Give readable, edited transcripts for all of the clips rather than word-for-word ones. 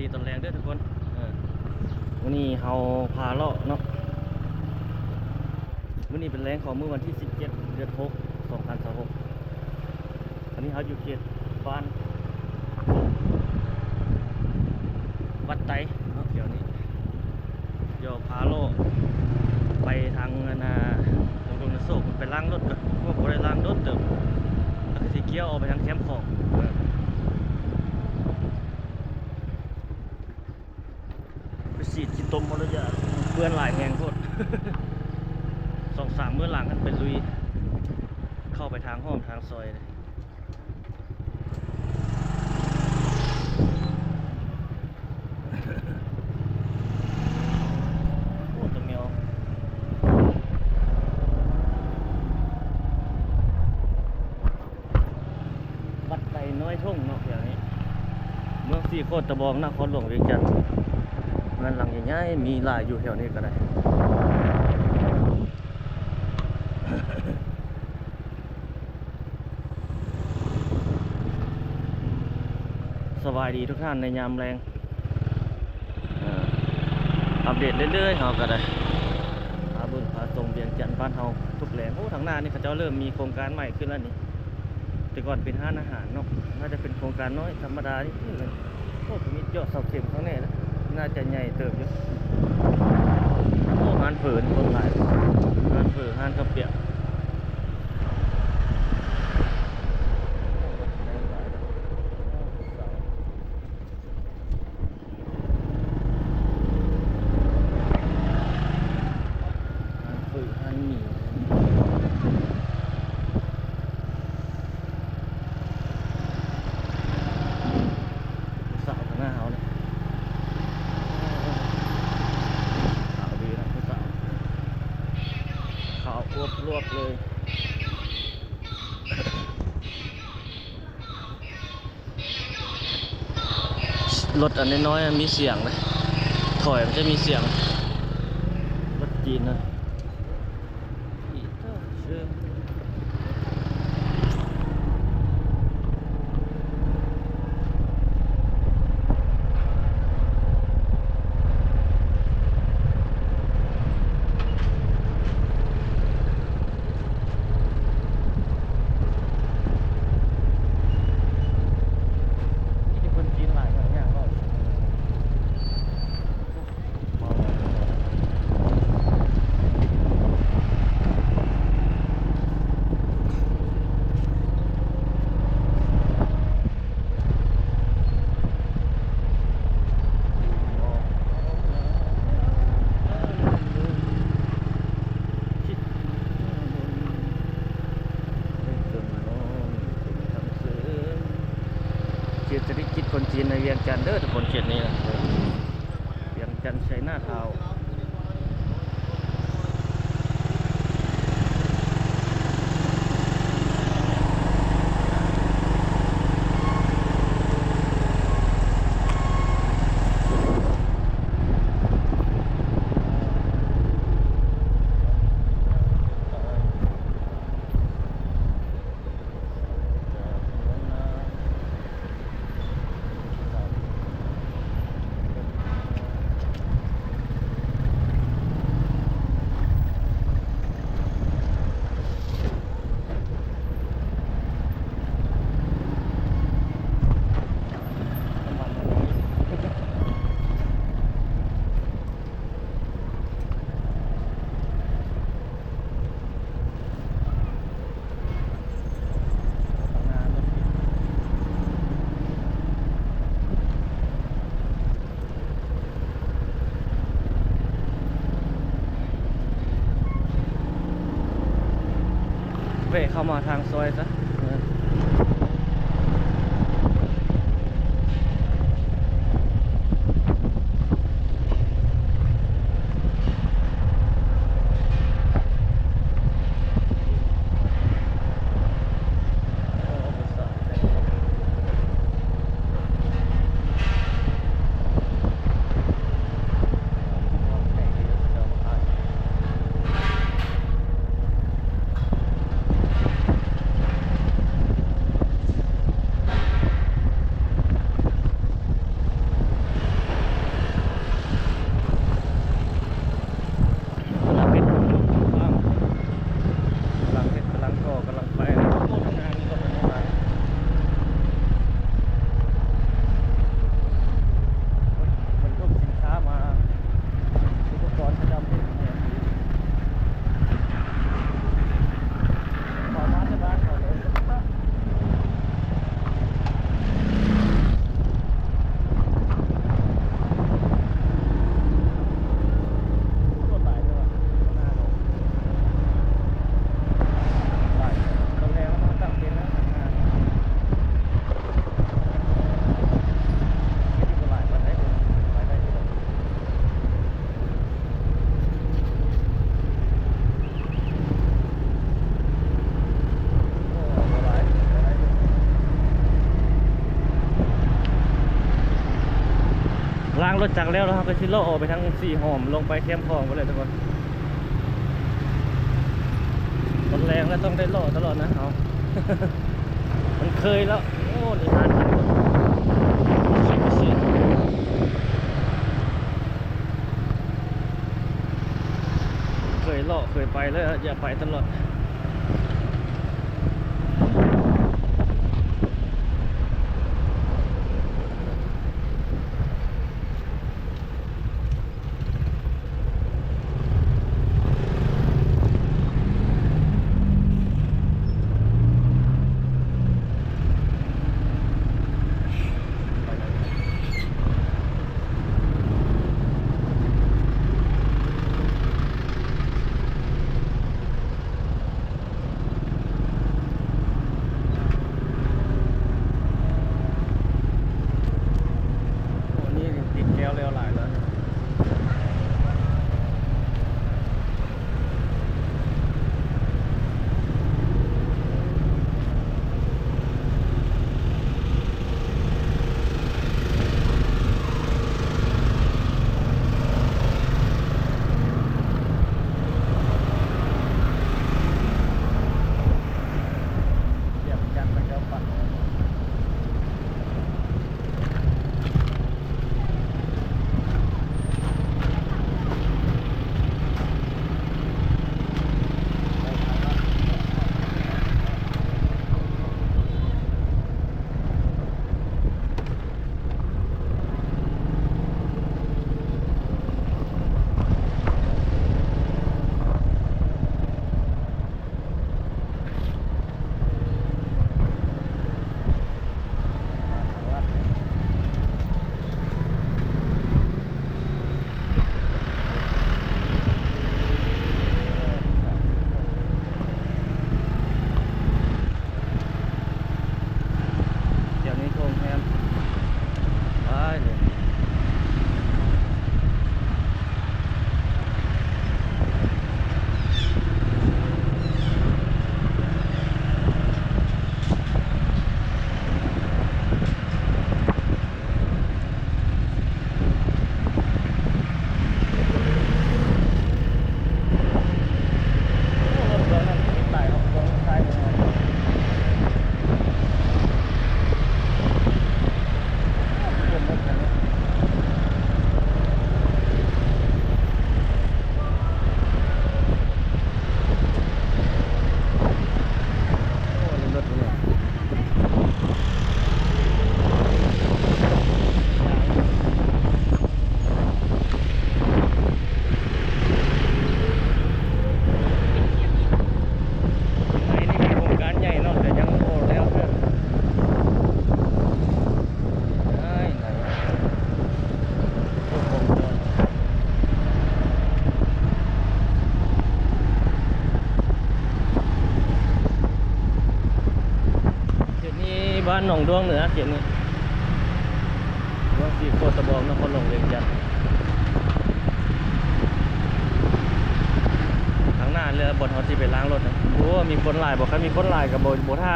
ดีตอนแรงเด้อทุกคนวันนี้เฮาพาเลาะเนาะวันนี้เป็นแรงของมื้อวันที่17เดือน6 2026อันนี้เฮาอยู่เขตบ้านวัดไตเนาะเดี๋ยวนี้เดี๋ยวพาเลาะไปทางลงนโศกไปล้างรถก่อนเพราะบ่ได้ล้างรถเติมแล้วก็สิเกี่ยวออกไปทางแคมป์ของไปสีดกินต้มมรยาเพื่อนหลายแหงโคตร 2-3 มื้อหลังกันเป็นลุยเข้าไปทางห้อมทางซอยเลยโอ้ตัวเมียววัดไตน้อยทุ่งเนาะอย่างนี้เมืองสี่โคตรตะบองนครหลวงเวียงจันทร์เงินหลังใหญ่ๆมีหลายอยู่แถวนี้ก็ได้สบายดีทุกท่านในยามแรงอัปเดตเรื่อยๆเฮาก็ได้พาบุญพาส่งเวียงจันทร์บ้านเฮาทุกแหล่งโอ้ทางหน้านี่เขาเจ้าเริ่มมีโครงการใหม่ขึ้นแล้วนี่แต่ก่อนเป็นห้านอาหารเนาะน่าจะเป็นโครงการน้อยธรรมดานี่เลยโอ้มีเจาะเสาเข็มข้างในนะน่าจะใหญ่เติบอยู่โอ้งานฝืนคนหลายงานฝืนงานกระเปียกรวบเลยรถอันน้อยๆมีเสียงเลยถอยมันจะมีเสียงรถจีนนะเขตเศรษฐกิจคนจีนในเวียงจันทร์เด้อทุกคนเขตนี้นะเวียงจันทร์ชัยนาทาวน์เว่เข้ามาทางซอยซะ รถจักรแล้วเราก็สิเลาะออกไปทางสี่หอมลงไปแคมป์คลองไปเลยทุกคนตอนแรงแล้วต้องได้เลาะตลอดนะเอา มันเคยแล้วโอ้นี่นานจังเลยเคยเลาะเคยไปเลยอย่าไปตลอดบ้านหนองดวงเหนือเขียนนี่ดวงสีโคตรบองนครหลวงเวียงจันทน์ทางหน้าเรือบนเขาที่ไปล้างรถนะโอ้มีคนหลายบอกครับมีคนหลายกับโบท่า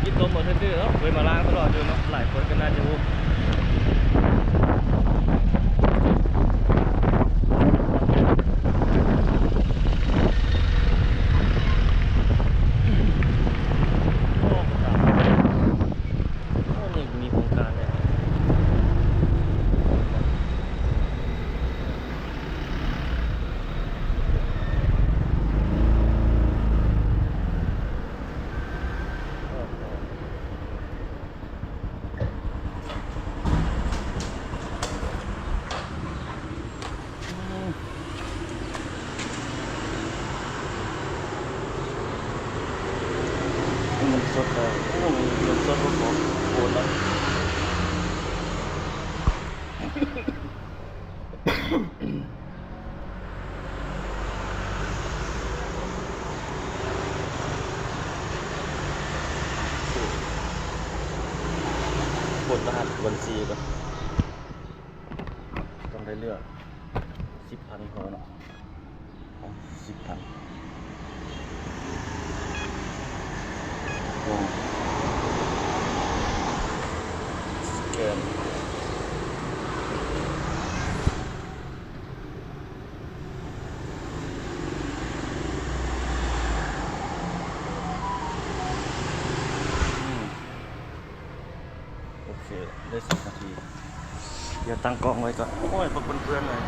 กินต้มหมดซื่อๆเนาะเคยมาล้างตลอดอยู่เนาะหลายคนก็น่าจะรู้สดเลยโอ้มีเงินสดของโอนแล้วกดรหัสบัญชีก่อนต้องได้เลือก10,000พอเนาะ10,000สแก ได้10 นาที เดี๋ยวตั้งกล้องไว้ก่อนโอ้ยพวกเพื่อนๆเลย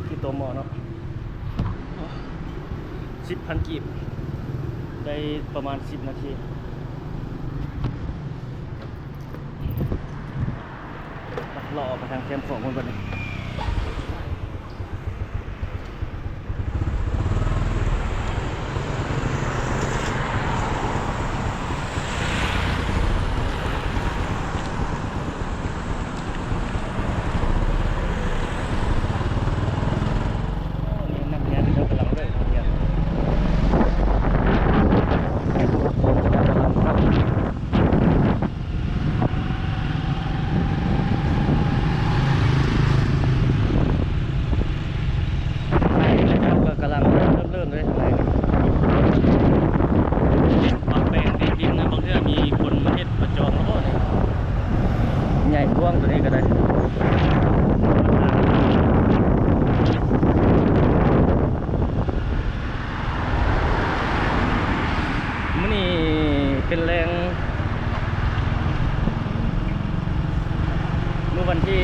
ที่ตัวหมอเนาะ10,000 กีบได้ประมาณ10 นาทีรอไปทางแคมป์ของคนก่อนเลยตัวนี้ก็ได้มื้อนี้เป็นแรงเมื่อวันที่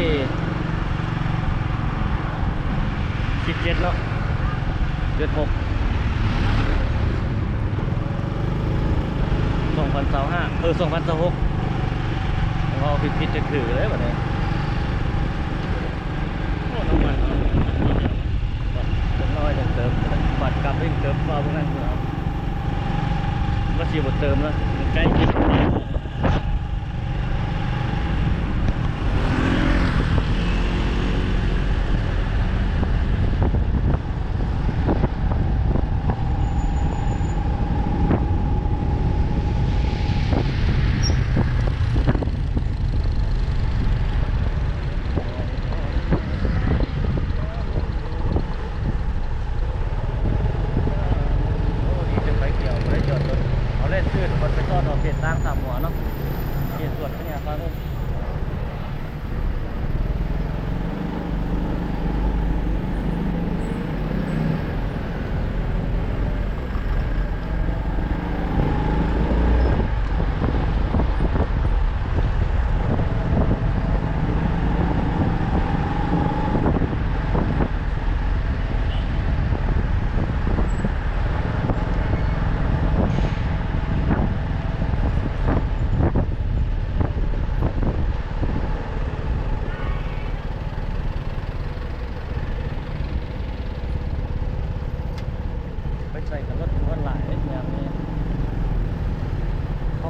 17เนาะเดือน6 2025 2026พอผิดจะถือเลยแบบนี้โอ้น้ำมันน้อยจะเติมบัตรกลับวิ่งเติมฟ้าพวกนั้นครับว่าชีบดเติมแล้วใกล้กินเปลี่ยนตั้ง3 หัวเนาะเปลี่ยนส่วนขยะฟัง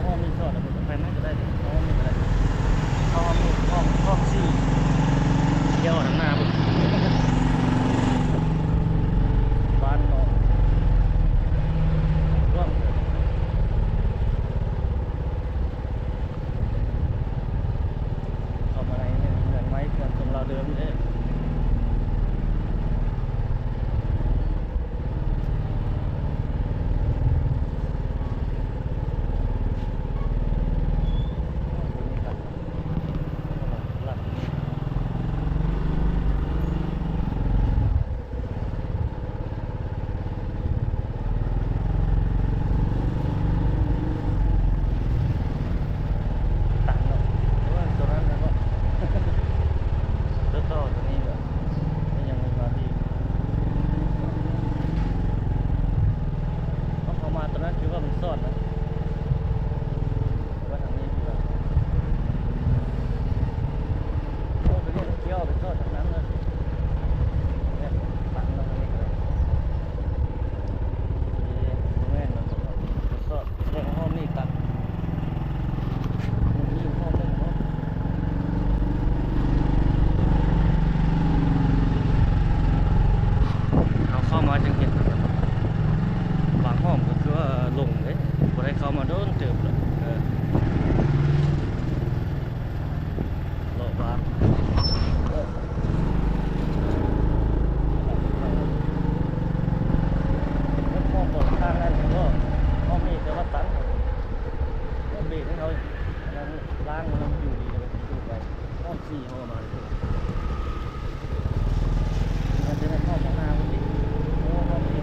ห้องมีสอดแล้วผมไปไม่ก็ได้ห้องมีก็ได้ห้องมีห้องสี่เที่ยวทางหน้าบุบ้านนอกร่วมเข้ามาในเนี่ยเหมือนไม้เกินตรงเราเดิมเลยล้างมันอยู่ดีเลยดูไปห้องสี่ห้องประมาณนี้มันจะเป็นห้องของนาวันนี้โอ้ห้องนี้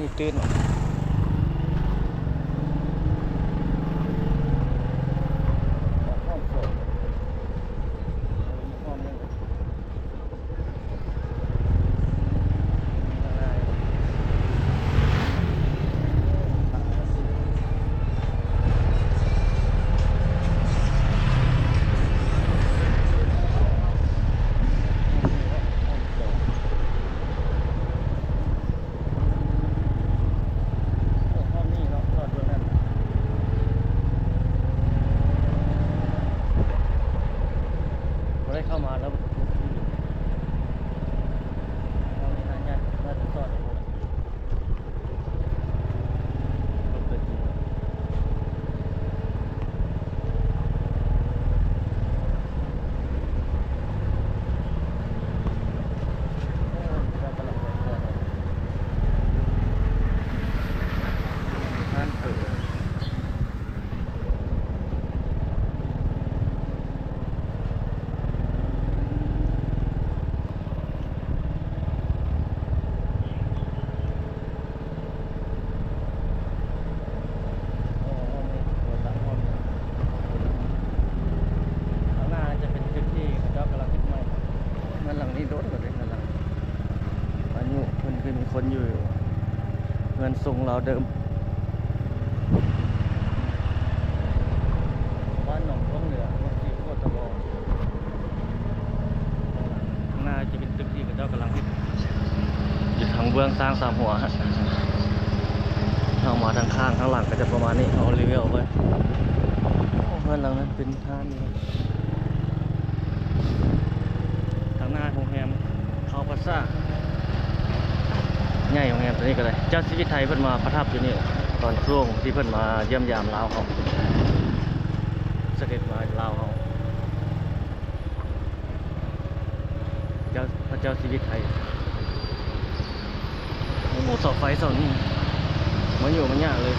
นี่ตื่นห้องโถงห้องนึงเข้ามาแล้วเรามีงานยากน่าจะสอดในหมดรถเกิดจริงนั่นเปิดคนอยู่เงินทรงเราเดิมบ้านหนองท้องเหนือวัดศรีโคตรบองน่าจะเป็นตึกที่เจ้ากำลังอยู่ทางเบื้องสร้างสามหัวฮะเอามาทางข้างข้างหลังก็จะประมาณนี้เอารีวิวไปเพื่อนหลังนั้นเป็นท่านทางหน้าโรงแรมเขาพัสซ่าใหญ่ของแรมตัวนี้ก็เลยเจ้าชีวิตไทยเพิ่นมาประทับอยู่นี่ตอนช่วงที่เพิ่นมาเยี่ยมยามลาวเขาเสด็จมาลาวเขาพระเจ้าชีวิตไทยโอ้เสาไฟเสานี่มันอยู่มันยากเลย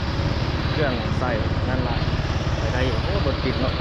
เครื่องใส่นั่นละไปได้โอ้บดติดเนาะ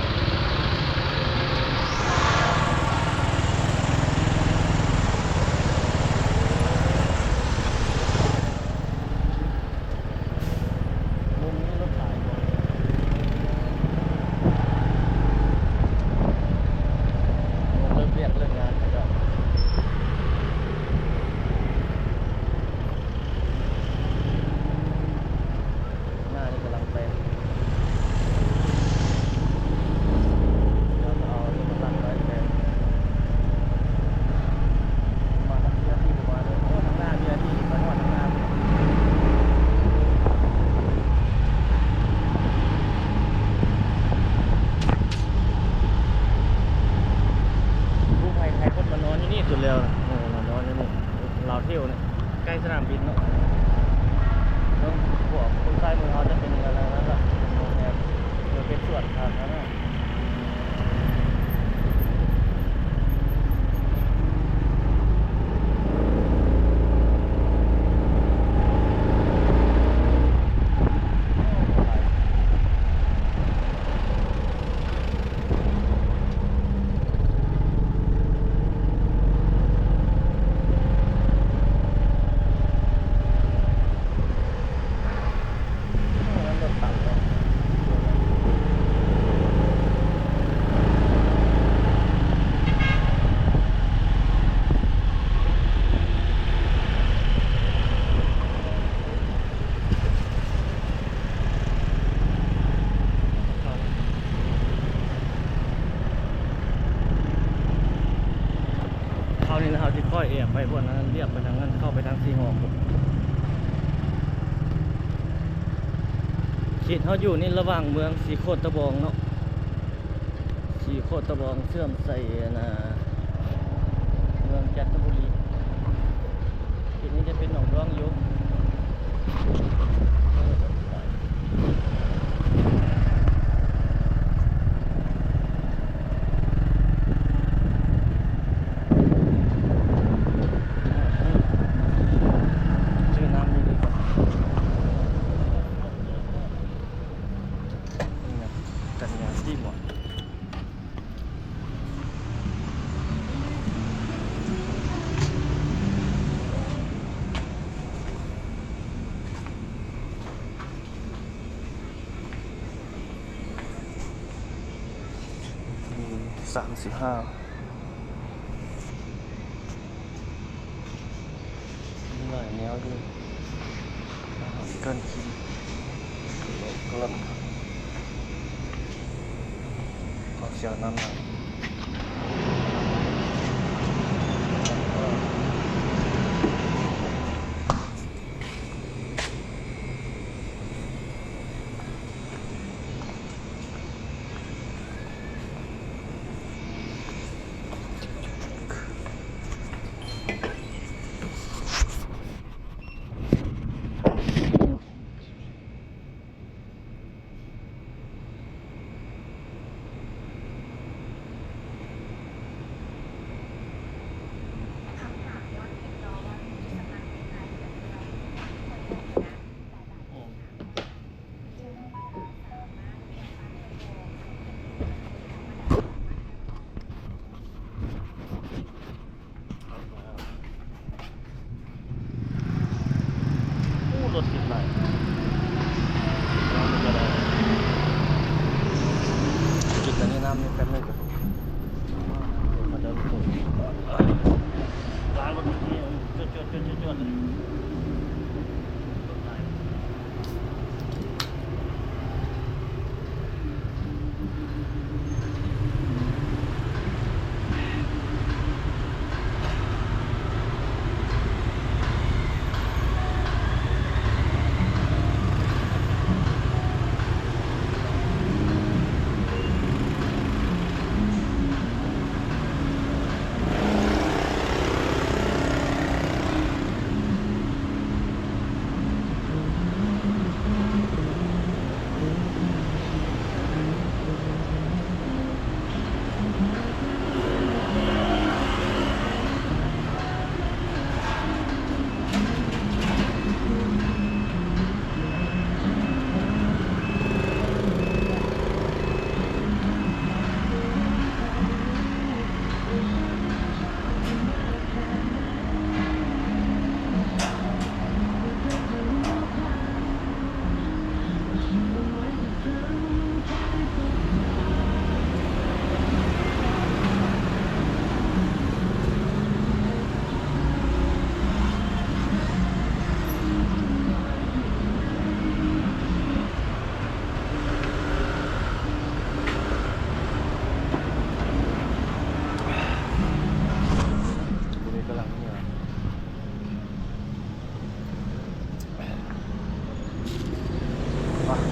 ค่อยเอียงไปพวกนั้นเรียบไปทางนั้นเข้าไปทางสีหอกขีดเขาอยู่นี่ระหว่างเมืองสีโคตรตะบองเนาะสีโคตรตะบองเชื่อมใส่เมืองจันทบุรีขีดนี้จะเป็นหนองร่องยุบ35มีหลายแนวอยู่เกินคิดกลมก็เสียวน้ำหนักรถติดไหลจุดอันนี้น้ำนี่แป๊บนึงก็มาเดินถูกร้านรถนี้จดเลย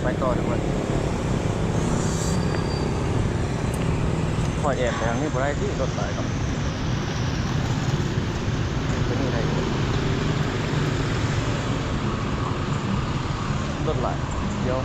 ไปต่อดีกว่าคอยแอบไปทางนี้บ่ได้ที่รถไหลครับเป็นนี่ได้รถไหลเดี๋ยว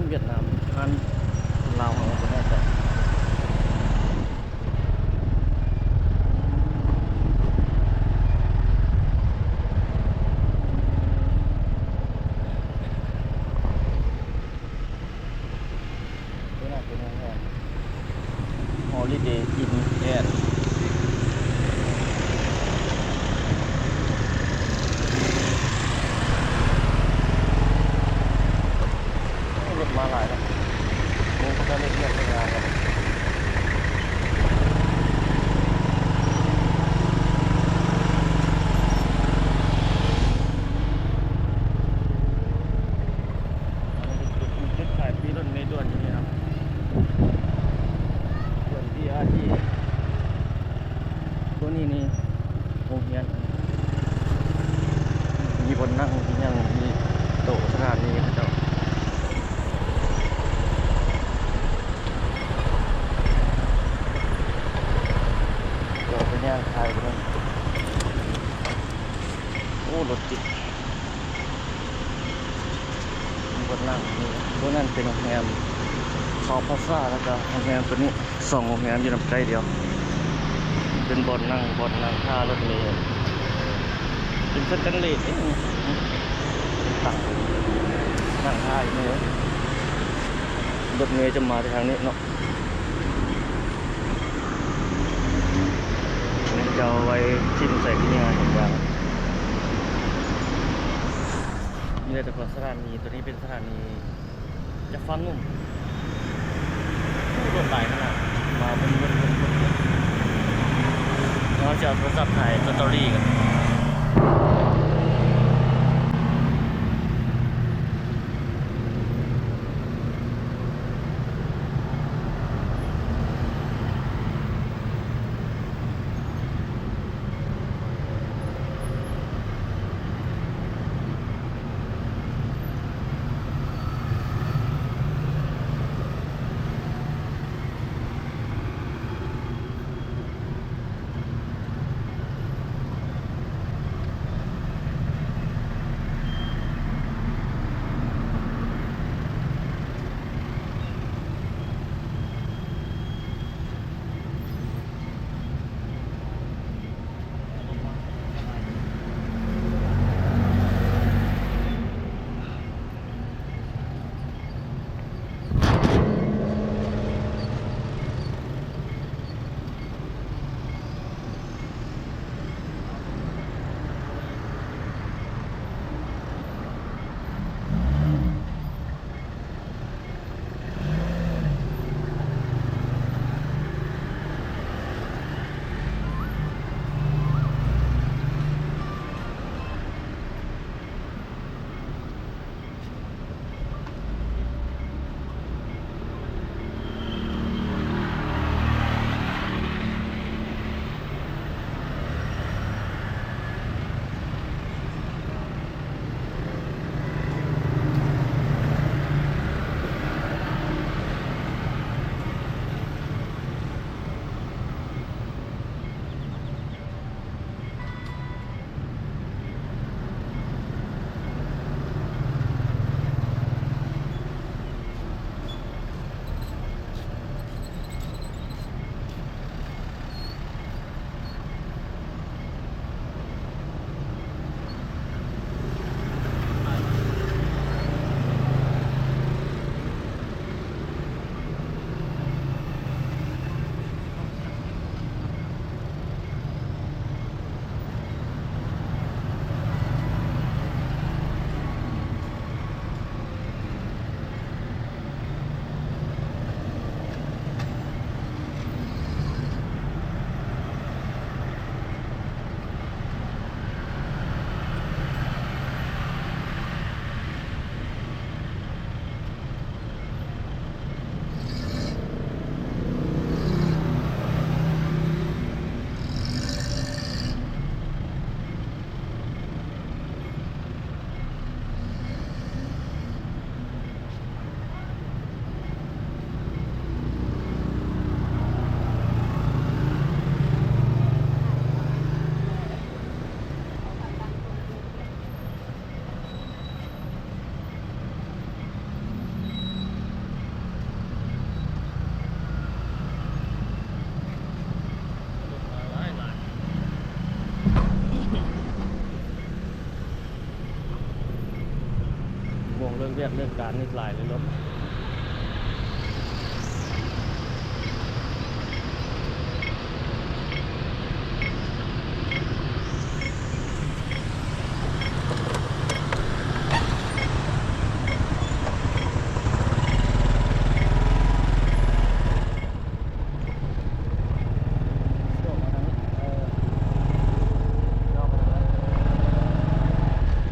เวียดนามร้านลาวของเราจะน่าจะเป็นงาน Holiday Inn and าที่ตัวนี้นี่โรงเรียนมีบนนั่งมียังมีโต๊ะสถานีพระเจ้าเราไปย่างทายไปนั่นโอ้รถติดมีบนนั่งนี่ตัวนั้นเป็นโรงแรมคอพาซ่าแล้วก็โรงแรมตัวนี้2โรงแรมอยู่ลำใกล้เดียวเป็นบนนั่งท่ารถเมล์เป็นสแตนเลสเองต่างนั่งท่าอยู่นี่รถเมล์จะมาทางนี้เนาะจะเอาไว้ทิ้มใส่ที่งานอย่างนี่เลยแต่พอสถานีตัวนี้เป็นสถานีจะฟังนุ่มรถไหลขนาดมาบนเราจะเอาโทรศัพท์ถ่ายสตอรี่กันเรื่องเรียกเรื่องการนี่หลายเลยรถ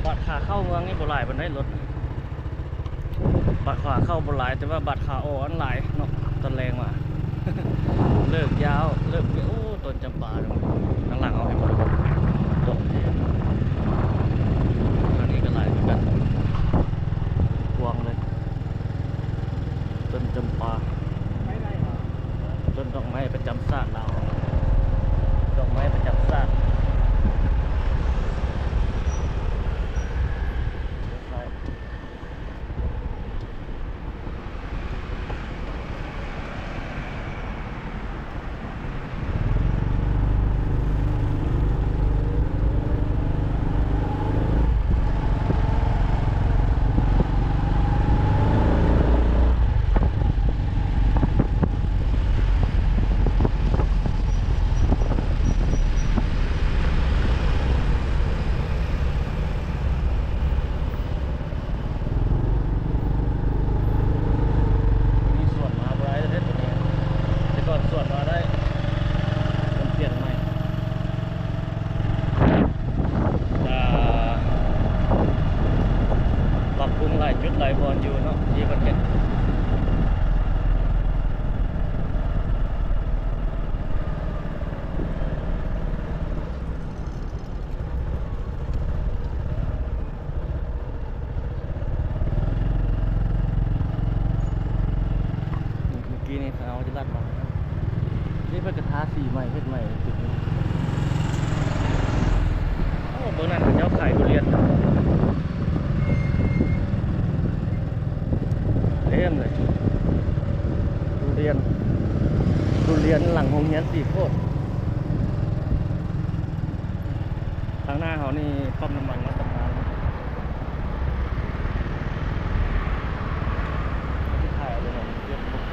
บัตรขาเข้าเมืองนี่บ่หลายบันไดรถบัตรขาเข้าบ่หลายแต่ว่าบัตรขาออกอันหลายเนาะตอนแรงมา เล ลิกยาวเลิกโอ้ต้นจำปาตรงข้างหลังเอาให้หมดดอกแดงทางนี้ก็หลายเหมือนกันกวางเลยต้นจำปาต้นดอกไม้ประจำศาสตร์เราดอกไม้ประจำศาสตร์จุดหลายบอลอยู่เนาะที่ประเทศเมื่อกี้นี่เขาจะลัดมานี่เพื่อกระทาสีใหม่เพชรใหม่จุดนี้โอ้เบอร์นั้นเจ้าขายทุเรียนเล่มเลยทุเรียนหลังโรงเรียนสีโคตรทางหน้าเขานี่ปั๊มน้ำมันมาตำนานที่ถ่ายเลยเนี่ยเรียกปุ๊บ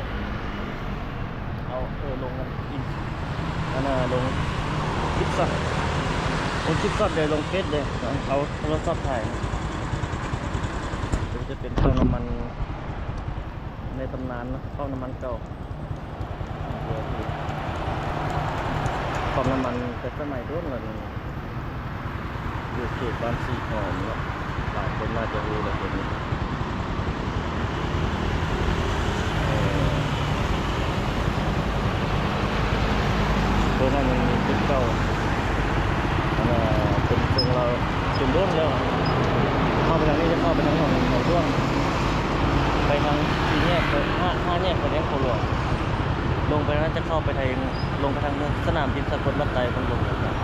เอาลงกันอินอันน่ะลงคลิปสัตว์เลยลงเฟซเลยเอาโทรศัพท์ถ่ายจะเป็นปั๊มน้ำมันในตำนานนะปั๊มน้ำมันเก่าปั๊มน้ำมันแต่สมัยรุ่นเลยอยู่เขตบ้านสีหอมแล้วหลายคนน่าจะรู้เลยคนนี้ตัวนั้นมันเป็นเก่าเป็นตรงเราเป็นรุ่นแล้วเข้าไปทางนี้จะเข้าไปทางของร่วงไปทางสี่แยกห้าแยกไปเลี้ยงโคหลวงลงไปนั้นจะเข้าไปทางลงไปทางสนามบินสกลรัตน์ไตรตรงลงเลยครับ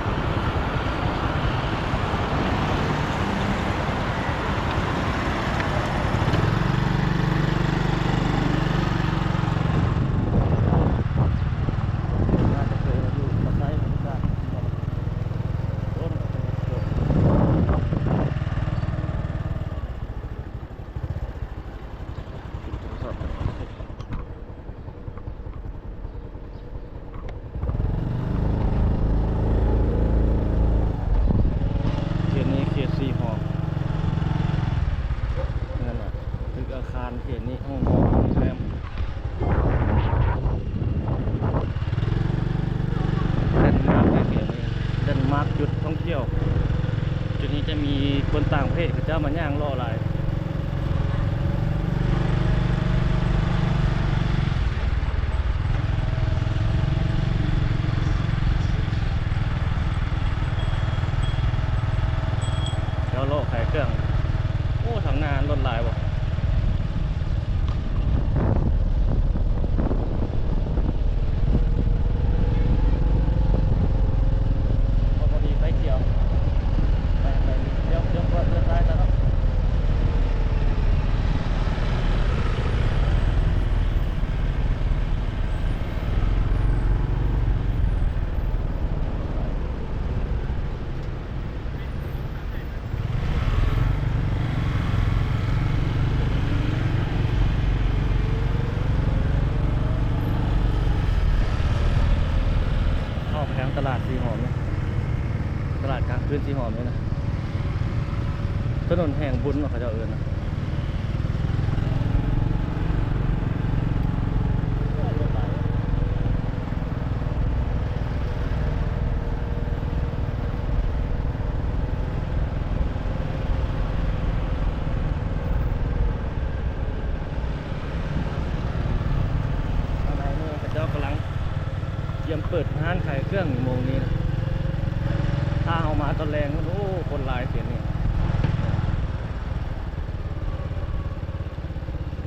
เขตนี้ห้องนอนโรงแรมเดนมาร์กในเขตนี้เดนมาร์กจุดท่องเที่ยวจุดนี้จะมีคนต่างประเทศเขาจะมาย่างล่อลายแล้วโลกขายเครื่องโอ้ทางนานรถลายบ่ตลาดสีหอมเนี่ยตลาดกลางคืนสีหอมเนี่ยนะถนนแห่งบุญเนาะเขาจะนะ ก รียมเปิดร้านขายเครื่องโมงนี้นะถ้าเอามาตอนแรงโอ้คนหลายเสียนี่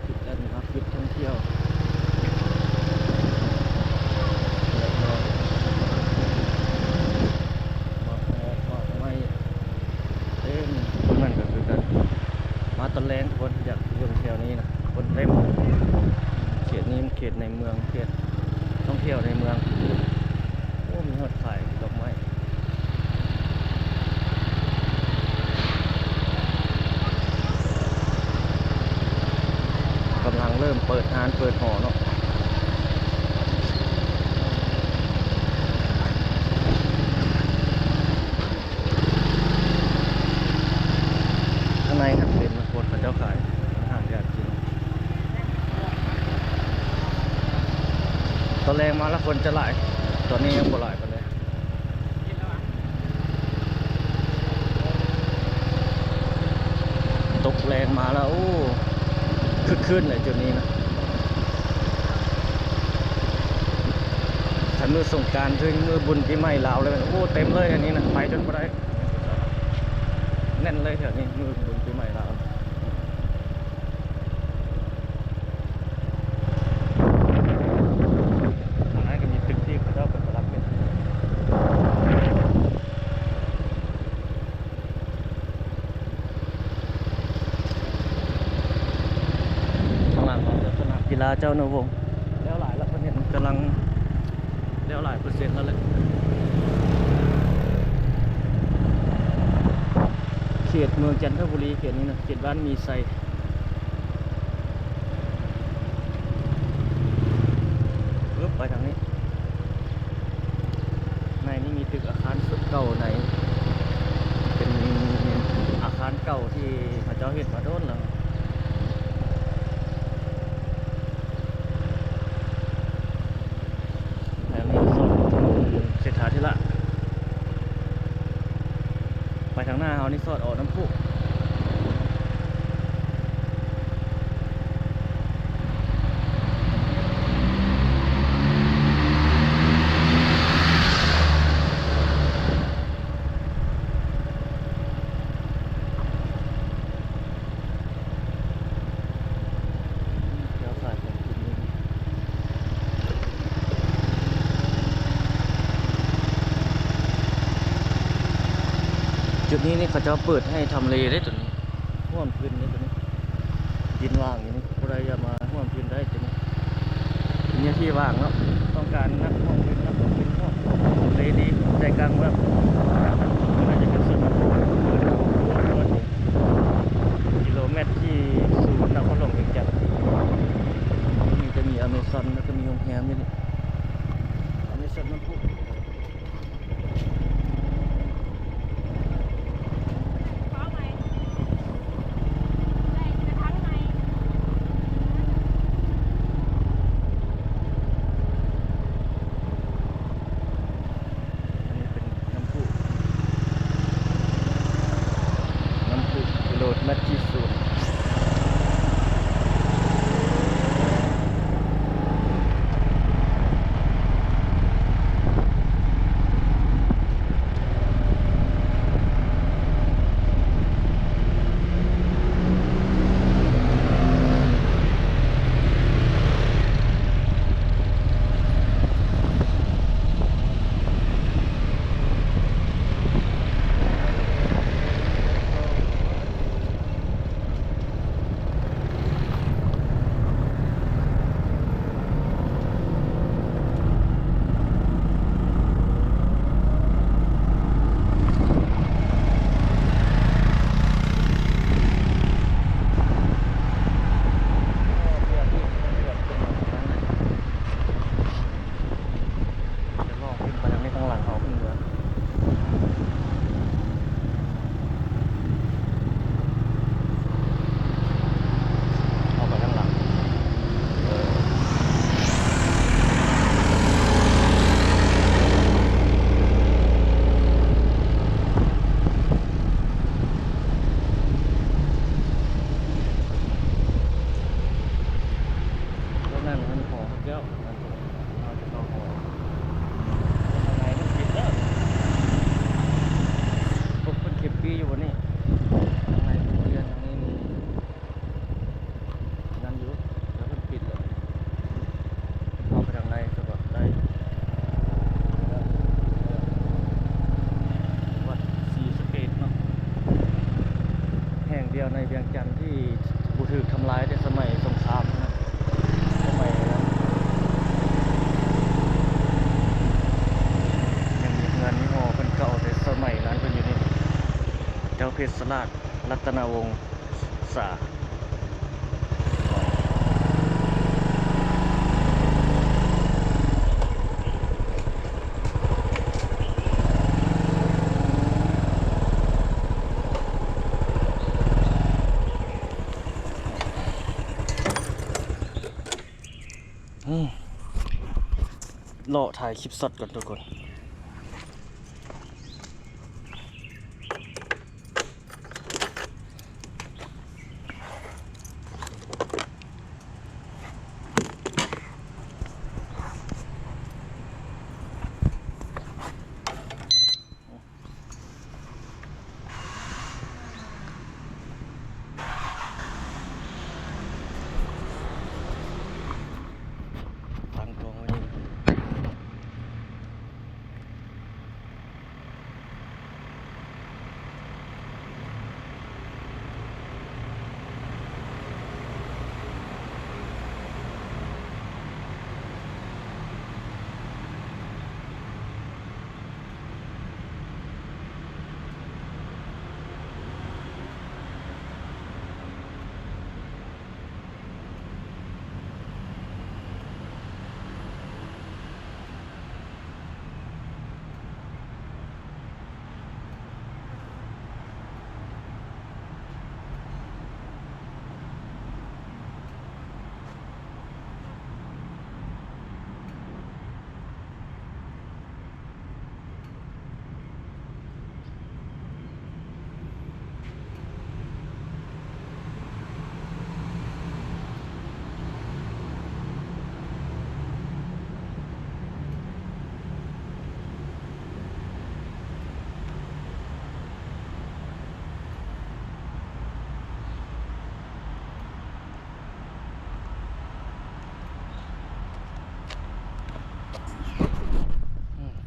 จุดนั้นครับจุดท่องเที่ยวมาไม่เต็มคนนั้นก็คือกันมาตอนแรงคนอยากเที่ยวแถวนี้นะคนเต็มเขตนี้มันเขตในเมืองเขตท่องเที่ยวในเมืองโอ้มีหอดขายดอกไม้กำลังเริ่มเปิดร้านเปิดหอเนาะข้างในครับเป็นคนพระเจ้าขายอาหารอยากกินตอนแรงมาแล้วคนจะหลายตอนนี้ยังบ่หลายกันเลยตกแรงมาแล้วโอ้คึกคืนเลยจุดนี้นะถ้ามือสงกรานต์ถึงมือบุญปีใหม่ลาวเลยโอ้เต็มเลยอันนี้นะไปจนบ่ได้แน่นเลยแถวนี้มือบุญปีใหม่ลาวทางนั้นก็มีตึกที่เขาเจ้าเป็นรับเป็นข้างหลังของสนามกีฬาเจ้าหนูวงศ์แล้วหลายแล้วคนเห็นกำลังแล้วหลายเปอร์เซ็นต์แล้วแหละเขตเมืองจันทบุรีเขตนี้นะเขตบ้านมีไซปึ๊บไปทางนี้ในนี้มีตึกอาคารสุดเก่าในเป็นอาคารเก่าที่พระเจ้าเห็นมาโดนแล้วแล้วนี่ส่วนเศรษฐาธิระไปทางหน้าเขานี่สอดออกน้ำพุเดี๋ยวสายของจุดนี้จุดนี้นี่เขาจะเปิดให้ทำเลได้จุดนี้ห่วมพื้นนี่จุดนี้ดินว่างอย่างนี้ผู้ใดจะมาห่วมพื้นได้จุดนี้เนี่ยที่ว่างเนาะต้องการนักห่วมพื้นนักห่วมพื้นห่วมเลยดีใจกลางเมืองน่าจะเป็นส่วนน้ำพุกิโลเมตรที่ศูนย์นครหลวงเวียงจันทร์นี่จะมีอเมซอนแล้วก็มีโรงแรมนี่อเมซอนน้ำพุโหลดมาที่ศูนย์ ยงจันทน์ที่บูถูกทำลายในสมัยสงครามนะสมัยนั้นยังมีเงินมีหอเป็นเก่าแต่สมัยนั้นเป็นอยู่นี่เจ้าเพชรสลัดรัตนวงศ์สาเลาะถ่ายคลิปสดก่อนทุกคนตั้งกล้องไว้นี่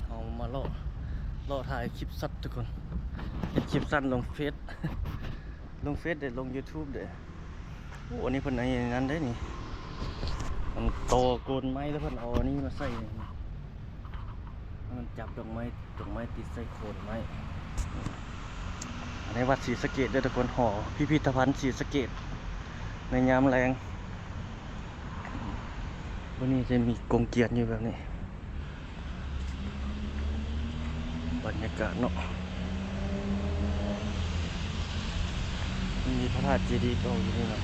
เอามาเลาะถ่ายคลิปสั้นทุกคนเป็นคลิปสั้นลงเฟซ ลงเฟซเด็ดลง YouTube เด็ดโอ้อันนี้เพิ่นอย่างนั้นได้นี่มันโตโกนไม้แล้วเพิ่นเอาอันนี้มาใส่นี่มันจับดอกไม้ติดใส่โคนไม้อันนี้วัดศรีสะเกษเด้อทุกคนหอพิพิธภัณฑ์ศรีสะเกษในยามแรงวันนี้จะมีกงเกียรติอยู่แบบนี้บรรยากาศเนาะมีพระธาตุเจดีย์เก่าอยู่นี่นะ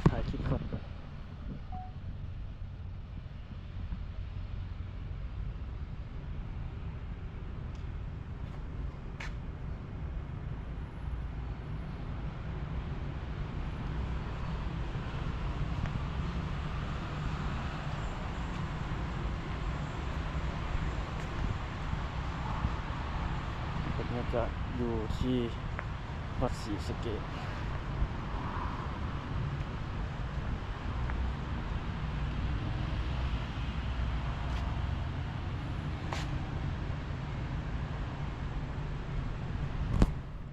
ถ่ายคลิปก่อนบรรยากาศอยู่ที่วัดศรีสะเกษ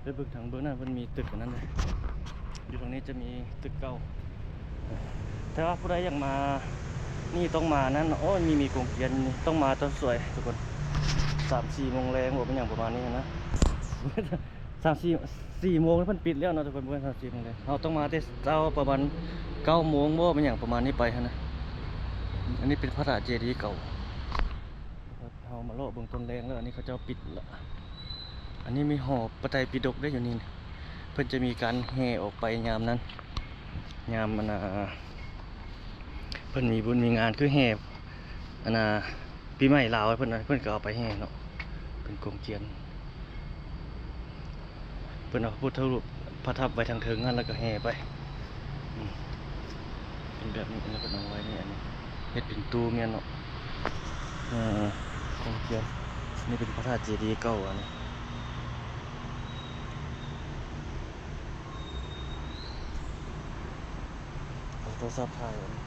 ไปเบิ่งทางเบื้องหน้ามันมีตึกอันนั้นเลยอยู่ตรงนี้จะมีตึกเก่าแต่ว่าผู้ใดอยากมานี่ต้องมานั้นโอ้ยมีกงเกียรตินี่ต้องมาตอนสวยทุกคน3-4 โมงแรงบอกเป็นอย่างประมาณนี้นะ 3-4 โมงแล้วเพิ่นปิดแล้วเนาะทุกคนเพื่อน3-4 โมงเลยเราต้องมาแต่เช้าประมาณ9 โมงบ่เป็นอย่างประมาณนี้ไปนะอันนี้เป็นพระธาตุเจดีย์เก่าเรามาเลาะเบิ่งต้นแรงแล้วอันนี้เขาเจ้าปิดละอันนี้มีหอพระไตรปิฎกได้อยู่นี่เพิ่นจะมีการแห่ออกไปยามนั้นยามมันเพิ่นมีบุญมีงานคือแห่ปีใหม่ลาวเพิ่นก็เอาไปแห่เนาะเป็นกงเจียนเพิ่นเอาพระพุทธรูปประทับไว้ทางเทิงนั่นแล้วก็แห่ไปเป็นแบบนี้แล้วก็เอาไว้นี่อันนี้เฮ็ดเป็นตู้เมียนเนาะกงเจียนนี่เป็นพระธาตุเจดีย์เก่าอันนี้เอาโทรศัพท์ถ่ายอันนี้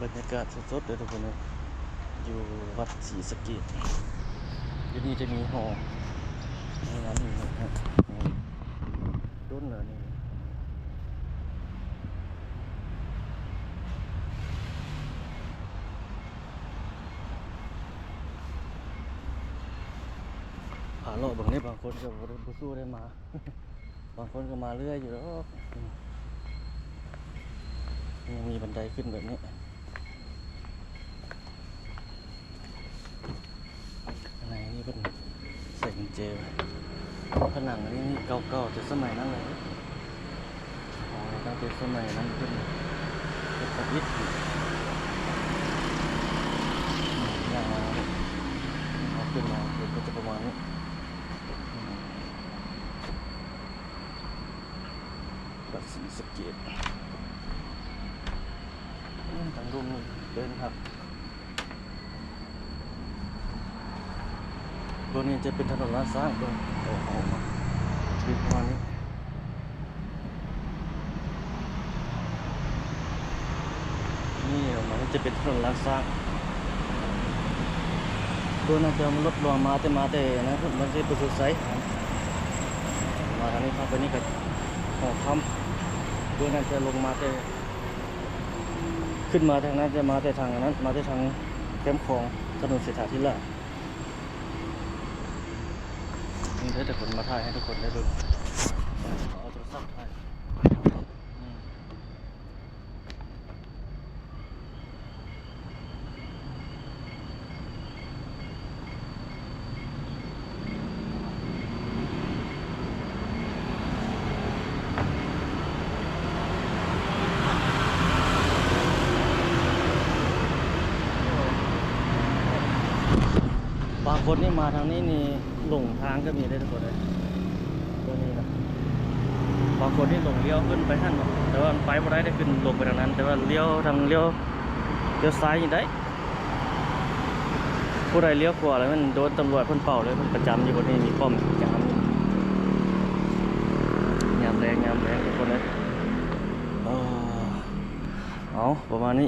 รรยากาศสดๆเลยทุกคนเลยอยู่วัดศรีสะเกษที่นี่จะมีหอในนั้นนี่นะครับต้นเหรอนี่ผ่านโลกบางนี้บางคนก็บ่สู้ได้มา บางคนก็มาเรื่อยอยู่แล้วยังมีบันไดขึ้นแบบนี้อะไรนี่เป็นใส่กุญแจผนังนี่เก่าๆแต่สมัยนั้นเลยตั้งแต่สมัยนั้นขึ้นเป็นประดิษฐ์อย่างเอาขึ้นมาเดี๋ยวก็จะประมาณนี้วัดศรีสะเกษทางรุ่มเดินครับตัวนี้จะเป็นถนนลาดสร้างตัวโอ้โหชีวิตวันนี้นี่ออกมาจะเป็นถนนลาดสร้างตัวน่าจะรถรวมมาแต่นะครับมันจะเป็นสุดไซส์มาทางนี้ครับไปนี่กับหอคำตัวน่าจะลงมาแต่ขึ้นมาทางนั้นจะมาแต่ทางนั้นมาแต่ทางแคมป์คลองถนนเศรษฐาธิราชนี่ได้แต่คนมาถ่ายให้ทุกคนได้ดูเอาโทรศัพท์ถ่ายบางคนนี่มาทางนี้นี่หลงทางก็มีได้ทุกคนเลยตัวนี้นะบางคนนี่หลงเลี้ยวขึ้นไปท่านแต่ว่าไปไม่ได้ขึ้นลงไปทางนั้นแต่ว่าเลี้ยวทางเลี้ยวซ้ายอย่างได้ผู้ใดเลี้ยวขวาแล้วมันโดนตำรวจเพิ่นเป่าเลยเพิ่นประจำอยู่บนนี้มีป้อมประจำยามแรงทุกคนเลยเอาประมาณนี้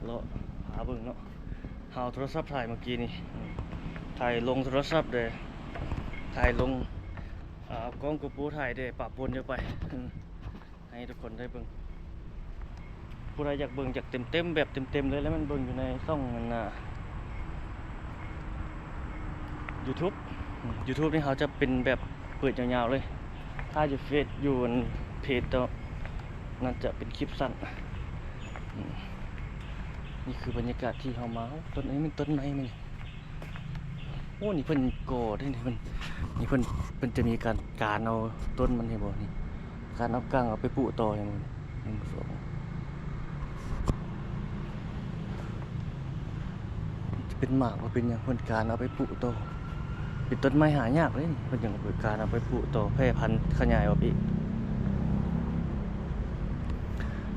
เลาะหาเบิ่งเนาะหาโทรศัพท์ถ่ายเมื่อกี้นี่ถ่ายลงโทรศัพท์เลยถ่ายลงกล้องกูปูถ่ายเด้ปะปนเยอะไปให้ทุกคนได้เบิ่งผู้ใดอยากเบิ่งจากเต็มแบบเต็มเลยแล้วมันเบิ่งอยู่ในช่องมันYouTube นี่เขาจะเป็นแบบเปิดยาวๆเลยถ้าอยู่เฟซอยู่เพจต่อนั่นจะเป็นคลิปสั้นนี่คือบรรยากาศที่เขามาต้นนี้มันต้นไม้มันโอ้นี่เพิ่นก่อได้นี่เพิ่นจะมีการเอาต้นมันให้บ่นี่การเอาก้างเอาไปปลูกต่ออย่างนี้1 2จะเป็นหมากว่าเป็นอย่างเพิ่นการเอาไปปลูกต่อเป็นต้นไม้หายากเลยนี่เพิ่นอย่างเปิดการเอาไปปลูกต่อแพร่พันธุ์ขยายออกอีก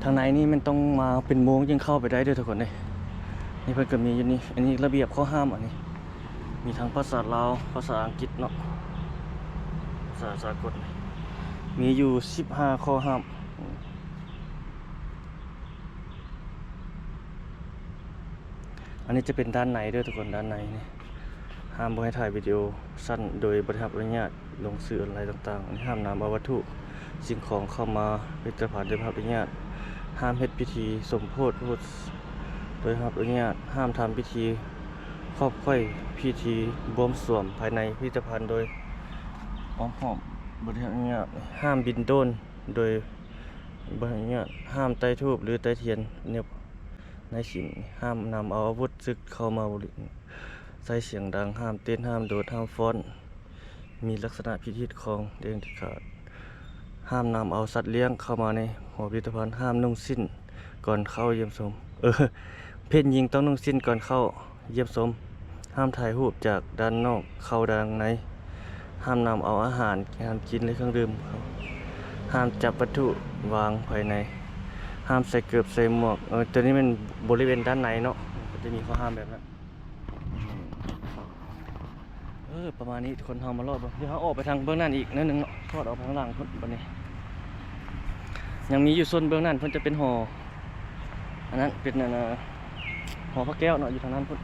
ทางในนี่มันต้องมาเป็นโมงจึงเข้าไปได้ด้วยทุกคนเลยนี่เพิ่นก็มีอยู่นี่อันนี้ระเบียบข้อห้ามอันนี้มีทั้งภาษาลาวภาษาอังกฤษเนาะภาษาสากลมีอยู่15ข้อห้ามอันนี้จะเป็นด้านในด้วยทุกคนด้านในนี่ห้ามบ่ให้ถ่ายวิดีโอสั้นโดยบ่ได้รับอนุญาตลงสื่ออะไรต่างๆอันนี้ห้ามนำเอาวัตถุสิ่งของเข้ามาพิพิธภัณฑ์โดยบ่ได้รับอนุญาตห้ามเฮ็ดพิธีสมโภชโดยรับอนุญาตห้ามทำพิธีครอบค่อยพิธีบวงสรวงภายในพิพิธภัณฑ์โดยอ้อมหอมบ่ได้รับอนุญาตห้ามบินโดรนโดยบ่ได้รับอนุญาตห้ามไต้ธูปหรือไต้เทียนเนี่ยในศีลห้ามนำเอาอาวุธศึกเข้ามาใส่เสียงดังห้ามเต้นห้ามโดดห้ามฟ้อนมีลักษณะพิธีของเด็ดขาดห้ามนำเอาสัตว์เลี้ยงเข้ามาในหอพิพิธภัณฑ์ห้ามนุ่งสิ้นก่อนเข้าเยี่ยมชมเพศหญิงต้องนุ่งสิ้นก่อนเข้าเยี่ยมชมห้ามถ่ายรูปจากด้านนอกเข้าด้านในห้ามนำเอาอาหารห้ามกินและเครื่องดื่มห้ามจับวัตถุวางภายในห้ามใส่เกือบใส่หมวกตัวนี้เป็นบริเวณด้านในเนาะจะมีข้อห้ามแบบนั้นประมาณนี้คนทำมารอบเดี๋ยวเขาออกไปทางเบื้องนั้นอีกนิดนึงเนาะทอดออกทางหลังคนบัดนี้ยังมีอยู่โซนเบื้องนั้นเพิ่นจะเป็นหอ อันนั้นเป็นหอพระแก้วเนาะอยู่ทางนั้นพุ่น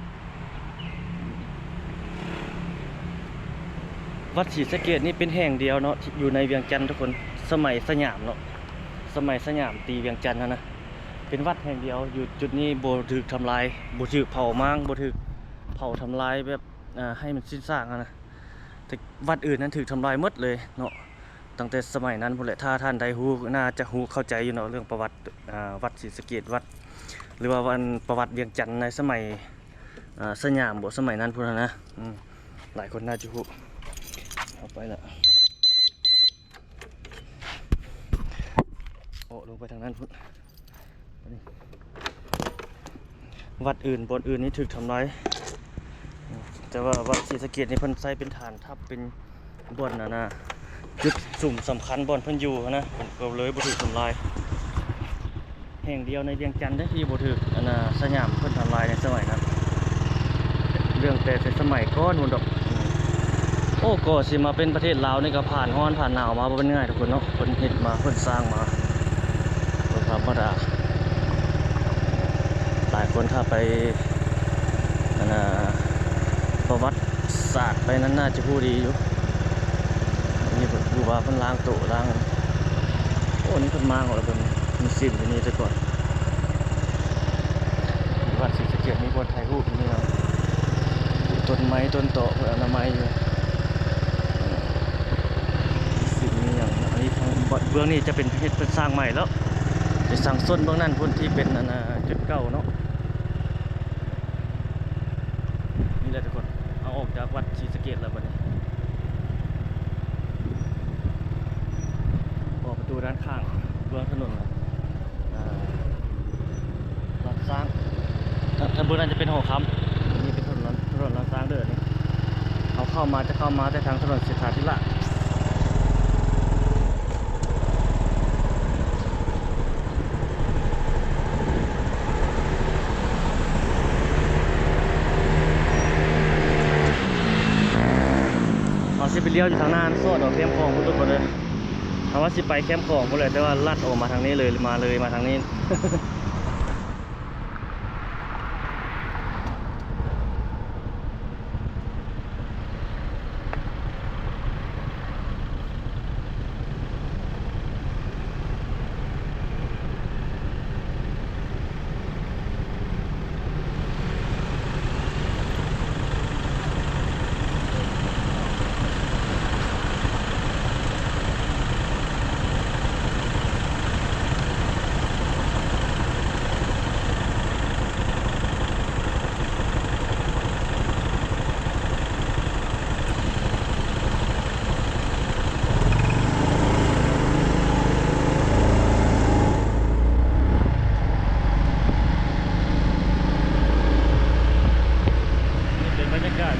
วัดศรีสะเกษนี่เป็นแห่งเดียวเนาะที่อยู่ในเวียงจันทร์ทุกคนสมัยสยามเนาะสมัยสยามตีเวียงจันทร์นะเป็นวัดแห่งเดียวอยู่จุดนี้บ่ถูกทำลายบ่ถูกเผาม้างบ่ถูกเผาทำลายแบบให้มันสิ้นซากนะแต่วัดอื่นนั้นถูกทำลายหมดเลยเนาะตั้งแต่สมัยนั้นพุ่นแหละถ้าท่านใดฮู้น่าจะฮู้เข้าใจอยู่เนาะเรื่องประวัติวัดศรีสะเกษวัดหรือว่าวันประวัติเวียงจันทร์ในสมัยสยามบ่สมัยนั้นพุ่นนะหลายคนน่าจะฮู้เอาไปละโอ้ลงไปทางนั้นพุ่นวัดอื่นบนอื่นนี่ถูกทำร้ายแต่ว่าวัดศรีสะเกษนี่เพิ่นใช้เป็นฐานทัพเป็นบ่อนนะจุดสุ่มสำคัญบ่อนเพิ่นอยู่นะเพิ่นก็เลยบ่ถูกทำลายแห่งเดียวในเวียงจันทร์ที่บ่ถูกสยามเพิ่นทำลายในสมัยนั้นเรื่องแต่สมัยก่อนพุ่นดอกโอ้ก็สิมาเป็นประเทศลาวนี่ก็ผ่านร้อนผ่านหนาวมาบ่เป็นง่ายทุกคนเนาะเพิ่นเฮ็ดมาเพิ่นสร้างมาบ่ธรรมดาหลายคนถ้าไปประวัติศาสตร์ไปนั้นน่าจะพูดดีอยู่นี่เพิ่นดูว่าเพิ่นล้างโต๊ะล้างโอ้นี่เพิ่นมาของเราเพิ่นมีสิ่งนี้แต่ก่อนวัดศรีสะเกษมีคนถ่ายรูปนี่เนาะต้นไม้ต้นโตเพื่ออนามัยอยู่สิ่งนี้อย่างอันนี้ทางเบื้องนี้จะเป็นเฮ็ดเป็นสร้างใหม่แล้วจะสร้างส้นเบื้องนั้นพุ่นที่เป็นจุดเก่าเนาะนี่แหละทุกคนเอาออกจากวัดศรีสะเกษแล้วบัดนี้ออกประตูด้านข้างเบื้องถนนลาดสร้างทางบนนั้นจะเป็นหอคำนี่เป็นถนนลาดสร้างเด้อนี่เขาเข้ามาจะเข้ามาแต่ทางถนนเศรษฐาธิราชสิไปเลี้ยวอยู่ทางหน้าโซดออกเข้มคลองพุ่นทุกคนเลยถามว่าสิไปเข้มคลองพุ่นเลยแต่ว่าลัดออกมาทางนี้เลยมาทางนี้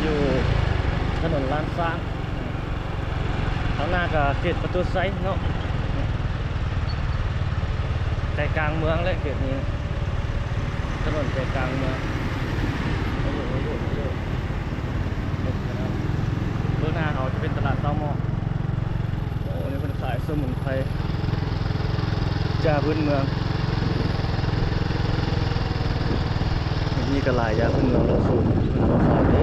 อยู่ถนนลานสร้างข้างหน้าก็เขตประตูไซเนาะใจกลางเมืองเลยเขตนี้ถนนใจกลางเมืองเบื้องหน้าเขาจะเป็นตลาดเต้าหม้อโอ้นี่เป็นขายสมุนไพรยาพื้นเมืองนี่ก็หลายยาพื้นเมืองเราสูตรเราขายได้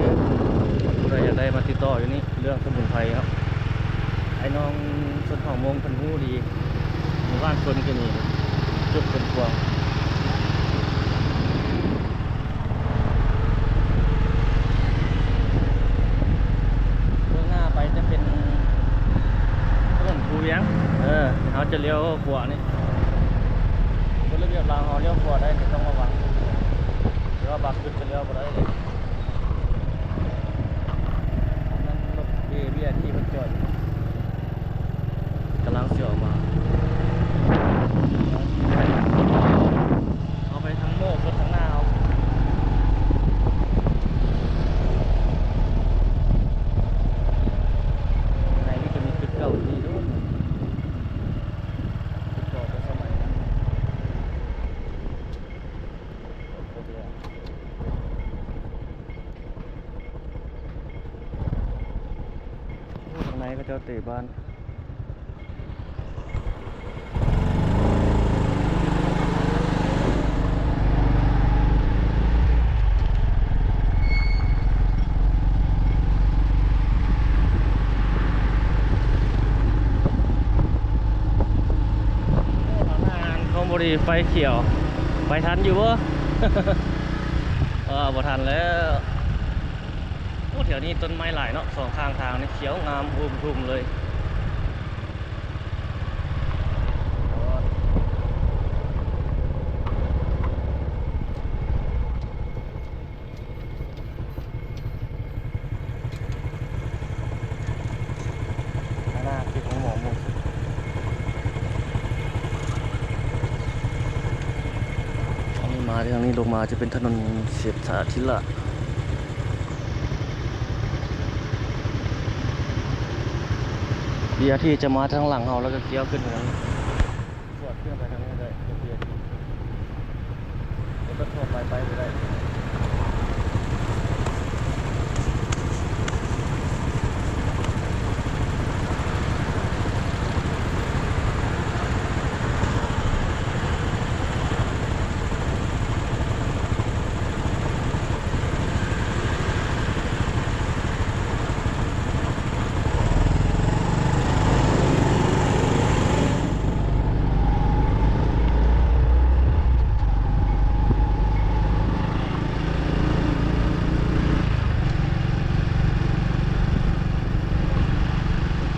เราอยากได้มาติดต่ออยู่นี่เรื่องสมุนไพรครับไอ้น้องส่วนของมงเป็นผู้ดีหมู่บ้านคนก็มีจุดเป็นพวงเบื้องหน้าไปจะเป็นถนนภูเวียงเขาจะเลี้ยวขวานี่บนระเบียบรางเขาเลี้ยวขวาได้แต่ต้องระวังหรือว่าบักขึ้นจะเลี้ยวไปได้เลยนั่นรถเบียที่มันจอดกำลังเสียวมาเอาไปทั้งโม่รถทั้งหน้าเอาไหนนี่จะมีจุดเก่าที่นู้นจุดเก่าเป็นสมัยนั้นทางไหนก็จะเตะบ้าน ไฟเขียวไปทันอยู่บ่ บ่ทันแล้วโอ้แถวนี้ต้นไม้หลายเนาะสองข้างทางนี่เขียวงามอุ้มเลยหน้าคือของหมอหมดทางนี้มาทางนี้ลงมาจะเป็นถนนเสียดสาธิละเบียร์ที่จะมาทางหลังเราแล้วก็เกี้ยวขึ้นทางนี้สวดเครื่องไปทางนี้ได้เบียร์ที่แล้วก็ทั่วไปได้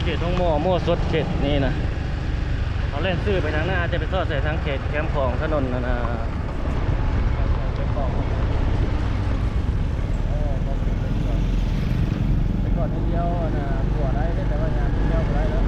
เขตของหม้อมั่วสดเขตนี่นะเขาเล่นซื้อไปทางหน้าจะไปซอดใส่ทางเขตแคมป์ของถนนนะไปก่อนไปก่อนนิดเดียวนะตัวได้แต่ว่างานนิดเดียวก็ได้แล้ว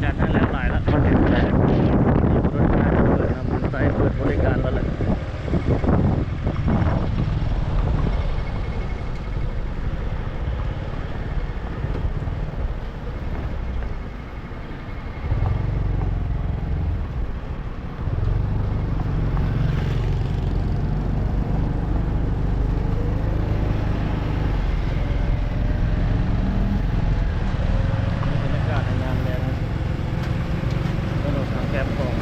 จัดให้แล้วหลายแล้วมันเห็นแล้วรถงานเปิดทำไซต์เปิดบริการแล้วแหละบรรยากาศในงานแรงถนนทางแคมป์ของ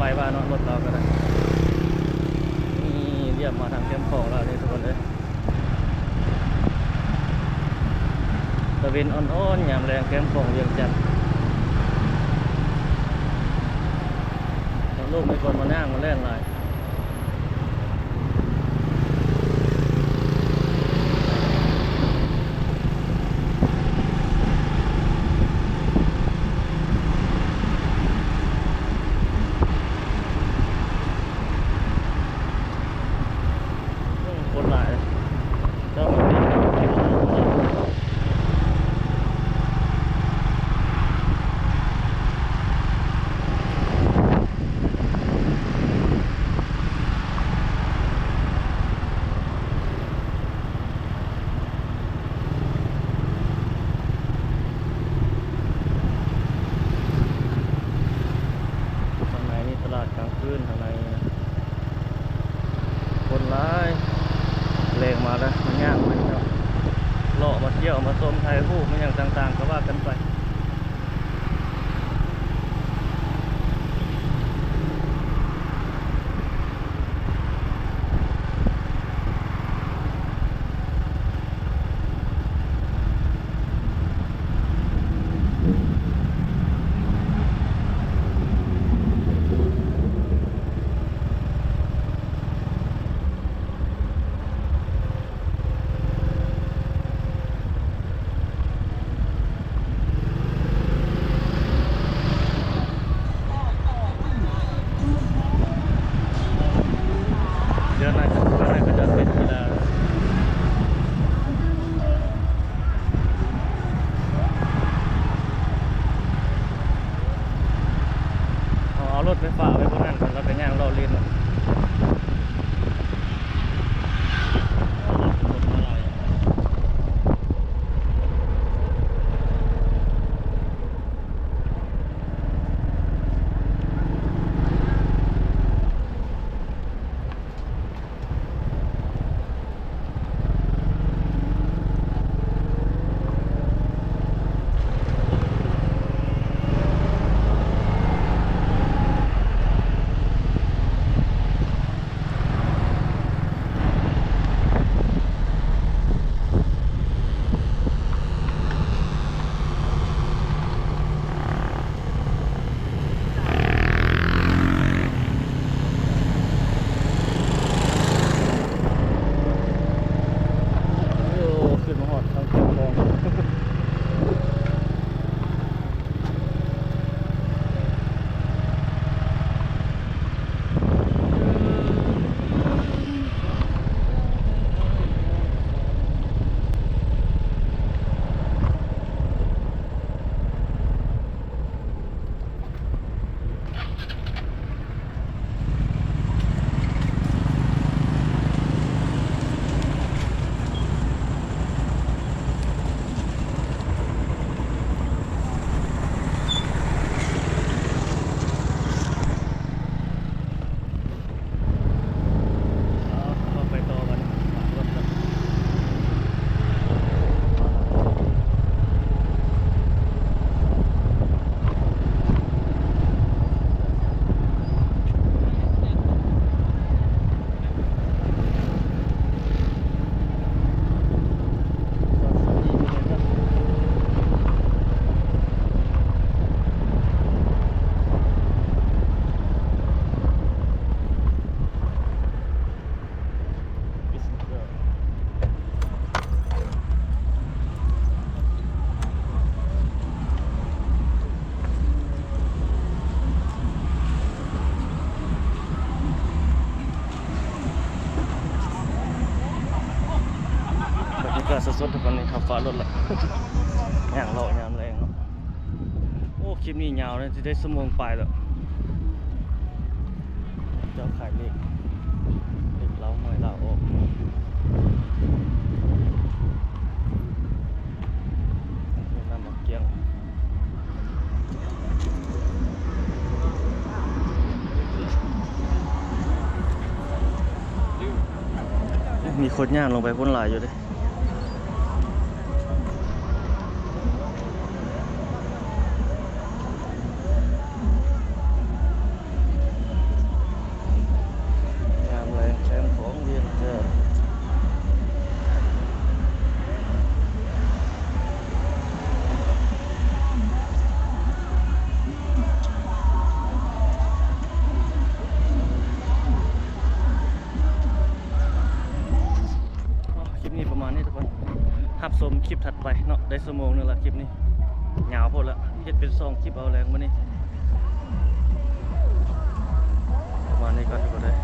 ไปบ้านรถเราก็ได้นี่เรียบมาทางแคมป์ของเราเนี่ยทุกคนเลยตะเวนอ่อนๆยามแรงแคมป์ของเวียงจันทร์ลูกไม่คนมานั่งมาเล่นเลยคนหลายเจ้ามันเป็นเก็บหลายคนเลยข้างในนี่ตลาดกลางคืนข้างในนะคนร้ายเลงมาแล้วมันย่างมันเนาะเลาะมาเที่ยวมาชมไทยรูปมันอย่างต่างๆก็ว่ากันไป ากาศสดๆทุกคนนี่ขับฟ้ารถละ อย่างเลาะยามแรงเนาะโอ้คลิปนี้ยาวเลยจะได้ชั่วโมงปลายแล้วเจ้าขายเลขเล้าหน่อยเล้าออกน้ำมันเกียงมีคนย่างลงไปพ้นหลายอยู่เด้ยามแรงแชมป์ของเวียงจันทน์คลิปนี้ประมาณนี้ทุกคนหับชมคลิปถัดไปเนาะได้ชั่วโมงนึงละคลิปนี้ยาวโพดละเฮ็ดเป็น2คลิปเอาแรงมื้อนี้ประมาณนี้ก่อนทุกคนเลย